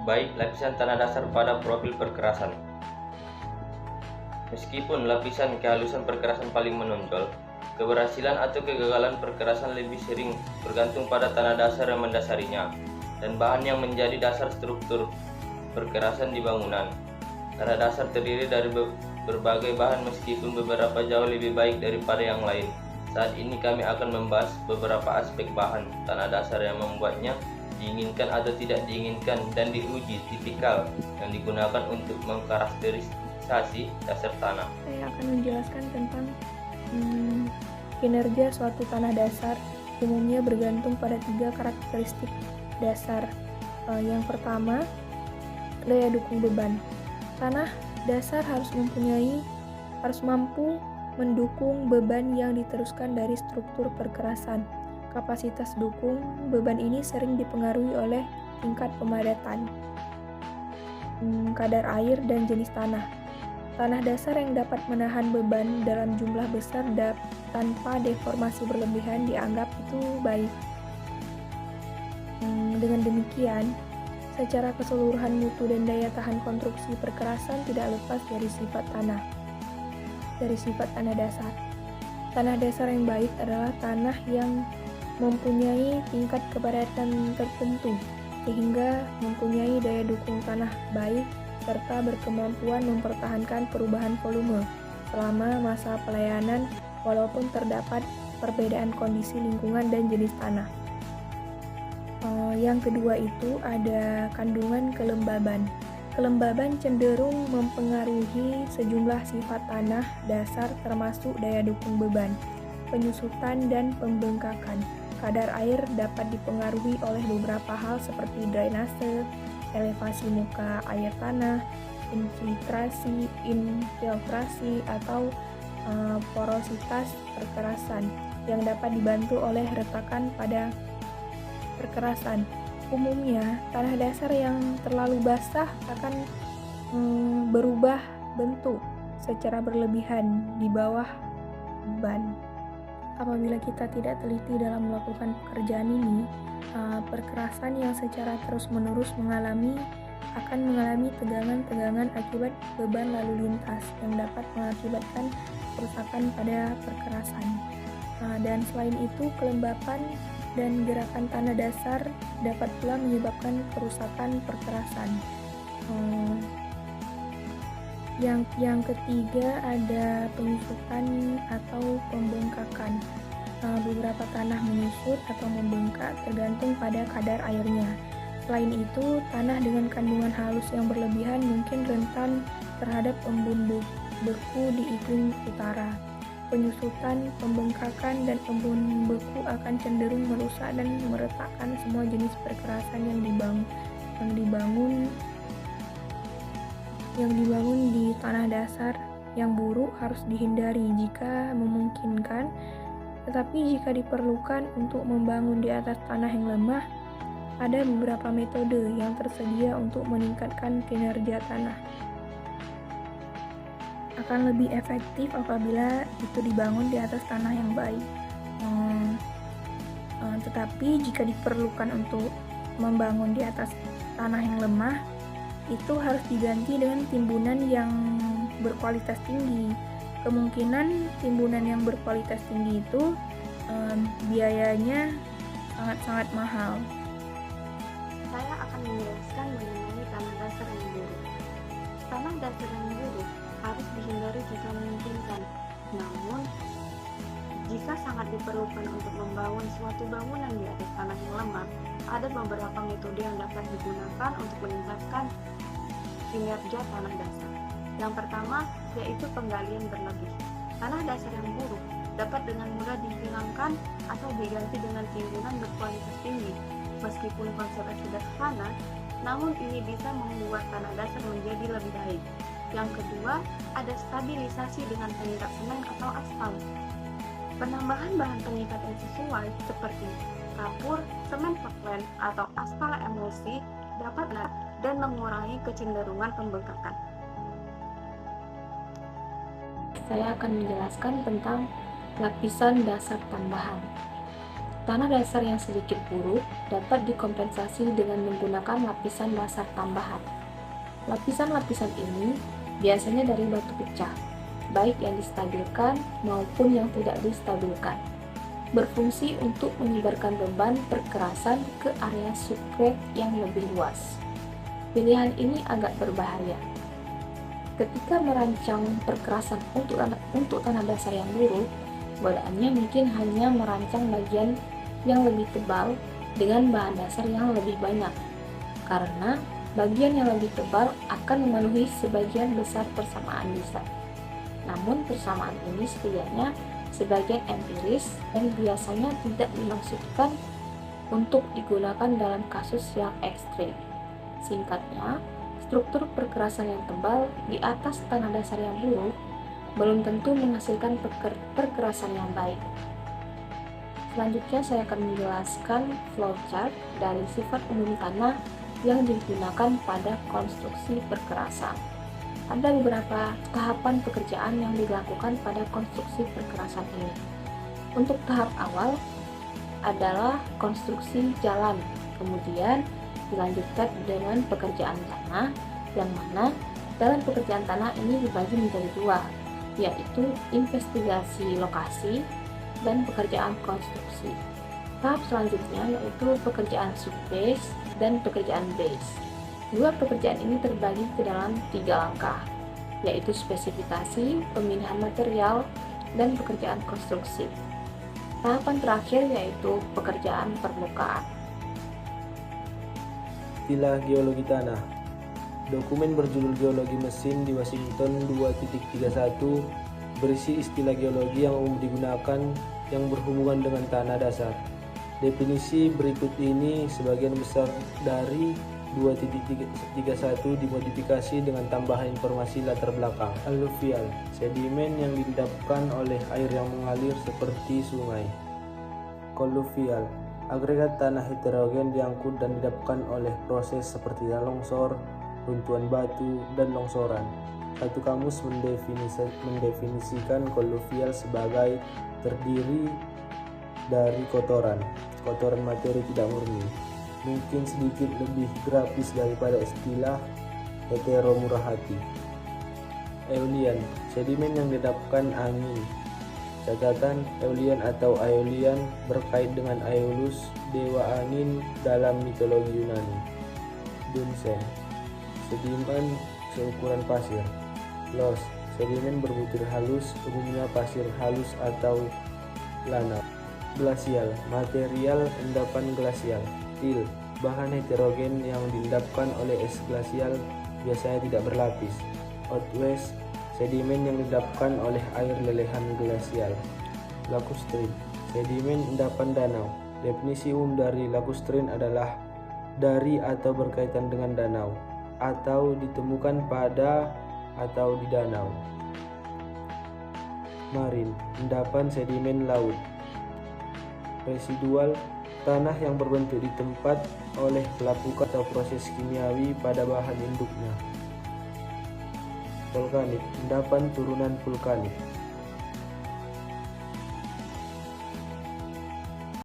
baik lapisan tanah dasar pada profil perkerasan. Meskipun lapisan kehalusan perkerasan paling menonjol, keberhasilan atau kegagalan perkerasan lebih sering bergantung pada tanah dasar yang mendasarinya dan bahan yang menjadi dasar struktur perkerasan di bangunan. Tanah dasar terdiri dari berbagai bahan meskipun beberapa jauh lebih baik daripada yang lain. Saat ini kami akan membahas beberapa aspek bahan tanah dasar yang membuatnya diinginkan atau tidak diinginkan dan diuji tipikal yang digunakan untuk mengkarakterisasi dasar tanah. Saya akan menjelaskan tentang kinerja suatu tanah dasar. Umumnya bergantung pada 3 karakteristik dasar. Yang pertama, daya dukung beban. Tanah dasar harus mampu mendukung beban yang diteruskan dari struktur perkerasan. Kapasitas dukung beban ini sering dipengaruhi oleh tingkat pemadatan, kadar air, dan jenis tanah. Tanah dasar yang dapat menahan beban dalam jumlah besar tanpa deformasi berlebihan dianggap itu baik. Dengan demikian, secara keseluruhan mutu dan daya tahan konstruksi perkerasan tidak lepas dari sifat tanah dasar. Tanah dasar yang baik adalah tanah yang mempunyai tingkat kepadatan tertentu, sehingga mempunyai daya dukung tanah baik serta berkemampuan mempertahankan perubahan volume selama masa pelayanan walaupun terdapat perbedaan kondisi lingkungan dan jenis tanah. Yang kedua itu ada kandungan kelembaban. Kelembaban cenderung mempengaruhi sejumlah sifat tanah dasar termasuk daya dukung beban, penyusutan, dan pembengkakan. Kadar air dapat dipengaruhi oleh beberapa hal seperti drainase, elevasi muka air tanah, infiltrasi atau porositas perkerasan yang dapat dibantu oleh retakan pada perkerasan. Umumnya, tanah dasar yang terlalu basah akan berubah bentuk secara berlebihan di bawah beban. Apabila kita tidak teliti dalam melakukan pekerjaan ini, perkerasan yang secara terus-menerus akan mengalami tegangan-tegangan akibat beban lalu lintas yang dapat mengakibatkan kerusakan pada perkerasan. Dan selain itu, kelembapan dan gerakan tanah dasar dapat pula menyebabkan kerusakan perkerasan. Yang ketiga ada penyusutan atau pembengkakan. Beberapa tanah menyusut atau membengkak tergantung pada kadar airnya. Selain itu, tanah dengan kandungan halus yang berlebihan mungkin rentan terhadap embun beku di iklim utara. Penyusutan, pembengkakan, dan embun beku akan cenderung merusak dan meretakkan semua jenis perkerasan yang dibangun di tanah dasar. Yang buruk harus dihindari jika memungkinkan, tetapi jika diperlukan untuk membangun di atas tanah yang lemah, ada beberapa metode yang tersedia untuk meningkatkan kinerja tanah. Akan lebih efektif apabila itu dibangun di atas tanah yang baik. Tetapi jika diperlukan untuk membangun di atas tanah yang lemah, itu harus diganti dengan timbunan yang berkualitas tinggi. Kemungkinan timbunan yang berkualitas tinggi itu biayanya sangat-sangat mahal. Saya akan menjelaskan mengenai tanah dasar yang buruk. Tanah dasar yang buruk harus dihindari jika memungkinkan. Namun, jika sangat diperlukan untuk membangun suatu bangunan di atas tanah yang lemah, ada beberapa metode yang dapat digunakan untuk meningkatkan kinerja tanah dasar. Yang pertama, yaitu penggalian berlebih. Tanah dasar yang buruk dapat dengan mudah dihilangkan atau diganti dengan timbunan berkualitas tinggi. Meskipun konsepnya sederhana, namun ini bisa membuat tanah dasar menjadi lebih baik. Yang kedua, ada stabilisasi dengan pengikat semen atau aspal. Penambahan bahan pengikat yang sesuai seperti kapur, semen Portland, atau aspal emulsi dapat dan mengurangi kecenderungan pembengkakan. Saya akan menjelaskan tentang lapisan dasar tambahan. Tanah dasar yang sedikit buruk dapat dikompensasi dengan menggunakan lapisan dasar tambahan. Lapisan-lapisan ini biasanya dari batu pecah, baik yang distabilkan maupun yang tidak distabilkan, berfungsi untuk menyebarkan beban perkerasan ke area substrat yang lebih luas. Pilihan ini agak berbahaya. Ketika merancang perkerasan untuk tanah dasar yang buruk, godaannya mungkin hanya merancang bagian yang lebih tebal dengan bahan dasar yang lebih banyak, karena bagian yang lebih tebal akan memenuhi sebagian besar persamaan desain. Namun persamaan ini setidaknya sebagian empiris dan biasanya tidak dimaksudkan untuk digunakan dalam kasus yang ekstrim. Singkatnya, struktur perkerasan yang tebal di atas tanah dasar yang buruk belum tentu menghasilkan perkerasan yang baik. Selanjutnya saya akan menjelaskan flowchart dari sifat umum tanah yang digunakan pada konstruksi perkerasan. Ada beberapa tahapan pekerjaan yang dilakukan pada konstruksi perkerasan ini. Untuk tahap awal adalah konstruksi jalan, kemudian dilanjutkan dengan pekerjaan tanah, yang mana dalam pekerjaan tanah ini dibagi menjadi dua, yaitu investigasi lokasi dan pekerjaan konstruksi. Tahap selanjutnya yaitu pekerjaan subbase dan pekerjaan base. Dua pekerjaan ini terbagi ke dalam 3 langkah, yaitu spesifikasi, pemilihan material, dan pekerjaan konstruksi. Tahapan terakhir yaitu pekerjaan permukaan. Istilah geologi tanah. Dokumen berjudul Geologi Mesin di Washington 2.31 berisi istilah geologi yang umum digunakan yang berhubungan dengan tanah dasar. Definisi berikut ini sebagian besar dari 2.31 dimodifikasi dengan tambahan informasi latar belakang. Alluvial, sedimen yang diendapkan oleh air yang mengalir seperti sungai. Colluvial, agregat tanah heterogen diangkut dan didapatkan oleh proses seperti longsor, runtuhan batu, dan longsoran. Satu kamus mendefinisikan colluvial sebagai terdiri dari kotoran materi tidak murni, mungkin sedikit lebih grafis daripada istilah heteromurahati. Aeolian, sedimen yang didapatkan angin. Catatan, Aeolian atau Aeolian berkait dengan Aeolus, dewa angin dalam mitologi Yunani. Bunsen, sedimen seukuran pasir. Loess, sedimen berbutir halus, umumnya pasir halus atau lana. Glasial, material endapan glasial. Till, bahan heterogen yang diendapkan oleh es glasial, biasanya tidak berlapis. Outwash, sedimen yang diendapkan oleh air lelehan glasial. Lacustrine, sedimen endapan danau. Definisi umum dari lacustrine adalah dari atau berkaitan dengan danau, atau ditemukan pada atau di danau. Marine, endapan sedimen laut. Residual, tanah yang berbentuk di tempat oleh pelapukan atau proses kimiawi pada bahan induknya. Volkanik, endapan turunan vulkanik.